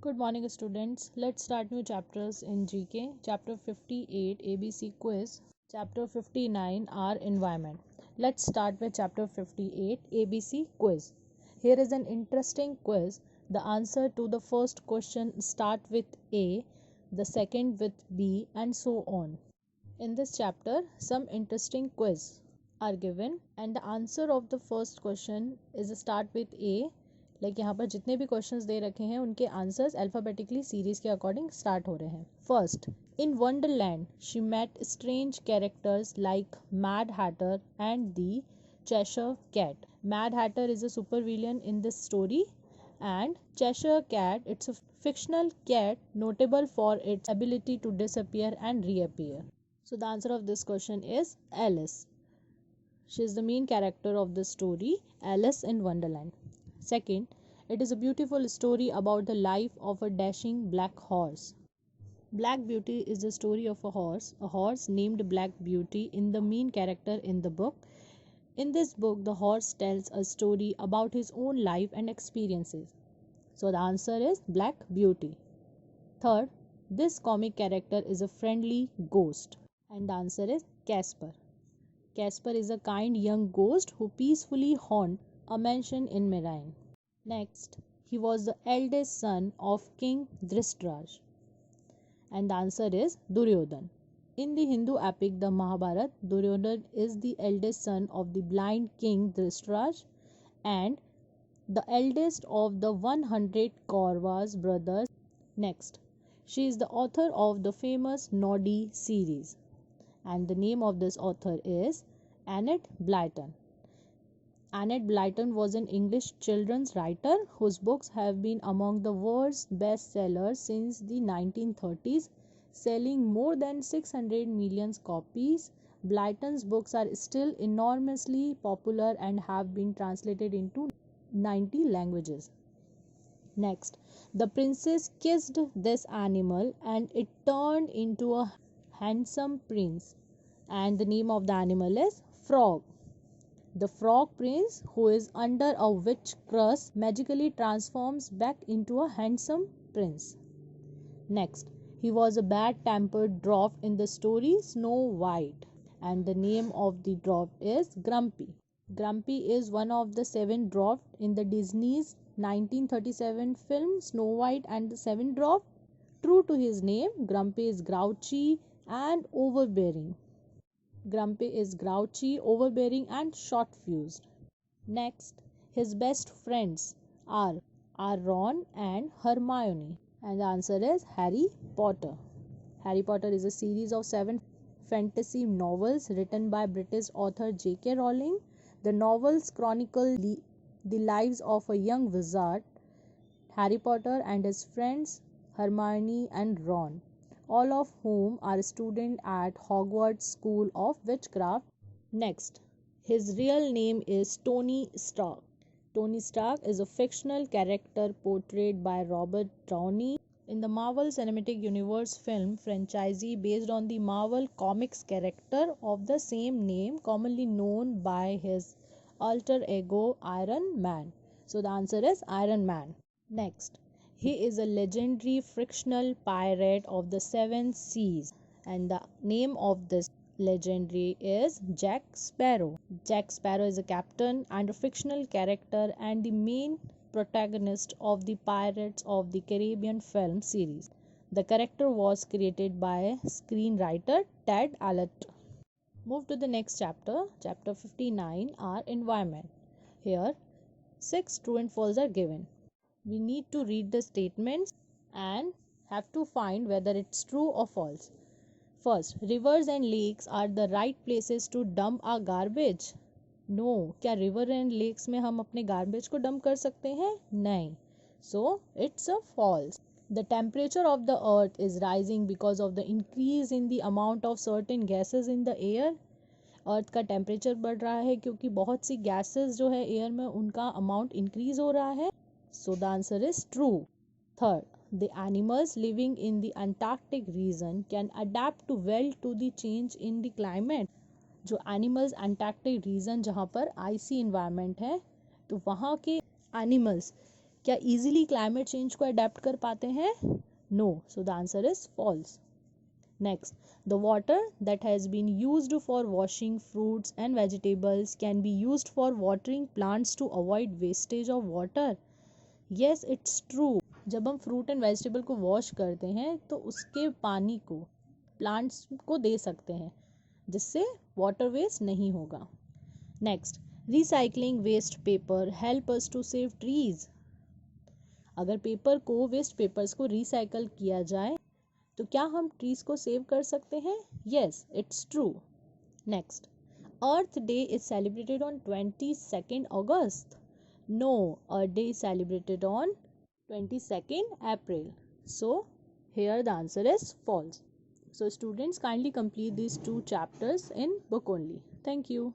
Good morning, students. Let's start new chapters in GK. Chapter 58 ABC quiz. Chapter 59 our environment. Let's start with chapter 58 ABC quiz. Here is an interesting quiz. The answer to the first question start with A, the second with B, and so on. In this chapter, some interesting quiz are given and the answer of the first question is start with A. Like यहाँ पर जितने भी questions दे रखे हैं उनके answers alphabetically series के according start हो रहे हैं. First, in Wonderland she met strange characters like Mad Hatter and the Cheshire Cat. Mad Hatter is a super villain in this story and Cheshire Cat, it's a fictional cat notable for its ability to disappear and reappear. So the answer of this question is Alice. She is the main character of the story, Alice in Wonderland. Second, it is a beautiful story about the life of a dashing black horse. Black Beauty is the story of a horse named Black Beauty in the main character in the book. In this book, the horse tells a story about his own life and experiences. So the answer is Black Beauty. Third, this comic character is a friendly ghost and the answer is Casper. Casper is a kind young ghost who peacefully haunts a mansion in Merain. Next, he was the eldest son of King Dhritarashtra and the answer is Duryodhan. In the Hindu epic the Mahabharata, Duryodhan is the eldest son of the blind King Dhritarashtra and the eldest of the 100 Kauravas brothers. Next, she is the author of the famous Noddy series and the name of this author is Enid Blyton. Enid Blyton was an English children's writer whose books have been among the world's best sellers since the 1930s, selling more than 600 million copies. Blyton's books are still enormously popular and have been translated into 90 languages. Next, the princess kissed this animal and it turned into a handsome prince, and the name of the animal is Frog. The frog prince, who is under a witch curse, magically transforms back into a handsome prince. Next, he was a bad-tempered dwarf in the story Snow White, and the name of the dwarf is Grumpy. Grumpy is one of the seven dwarfs in the Disney's 1937 film Snow White and the Seven Dwarfs. True to his name, Grumpy is grouchy and overbearing. Grumpy is grouchy, overbearing, and short-fused. Next, his best friends are Ron and Hermione, and the answer is Harry Potter. Harry Potter is a series of 7 fantasy novels written by British author J.K. Rowling. The novels chronicle the lives of a young wizard, Harry Potter, and his friends Hermione and Ron, all of whom are students at Hogwarts School of Witchcraft. Next, his real name is Tony Stark. Tony Stark is a fictional character portrayed by Robert Downey in the Marvel Cinematic Universe film franchise based on the Marvel Comics character of the same name, commonly known by his alter ego Iron Man. So the answer is Iron Man. Next, he is a legendary fictional pirate of the seven seas, and the name of this legendary is Jack Sparrow. Jack Sparrow is a captain and a fictional character and the main protagonist of the Pirates of the Caribbean film series. The character was created by screenwriter Ted Allott. Move to the next chapter, chapter 59, our environment. Here, 6 true and false are given. We need to read the statements and have to find whether it's true or false. First, rivers and lakes are the right places to dump our garbage. No, क्या river and lakes में हम अपने garbage को dump कर सकते हैं? नहीं. So, it's a false. The temperature of the earth is rising because of the increase in the amount of certain gases in the air. अर्थ का टेम्परेचर बढ़ रहा है क्योंकि बहुत सी गैसेस जो है एयर में उनका अमाउंट इंक्रीज हो रहा है. So the answer is true. Third, the animals living in the Antarctic region can adapt to well to the change in the climate. जो animals Antarctic region जहाँ पर icy environment है तो वहाँ के animals क्या इजीली क्लाइमेट चेंज को adapt कर पाते हैं? No, so the answer is false. Next, the water that has been used for washing fruits and vegetables can be used for watering plants to avoid wastage of water. Yes, it's true. जब हम fruit and vegetable को wash करते हैं तो उसके पानी को plants को दे सकते हैं जिससे वाटर वेस्ट नहीं होगा. Next, recycling waste paper help us to save trees. अगर पेपर को वेस्ट पेपर्स को रिसाइकल किया जाए तो क्या हम ट्रीज को सेव कर सकते हैं? Yes, it's true. Next, earth day is celebrated on 22nd August. No, earth day is celebrated on 22nd April. So here the answer is false. So students, kindly complete these two chapters in book only. Thank you.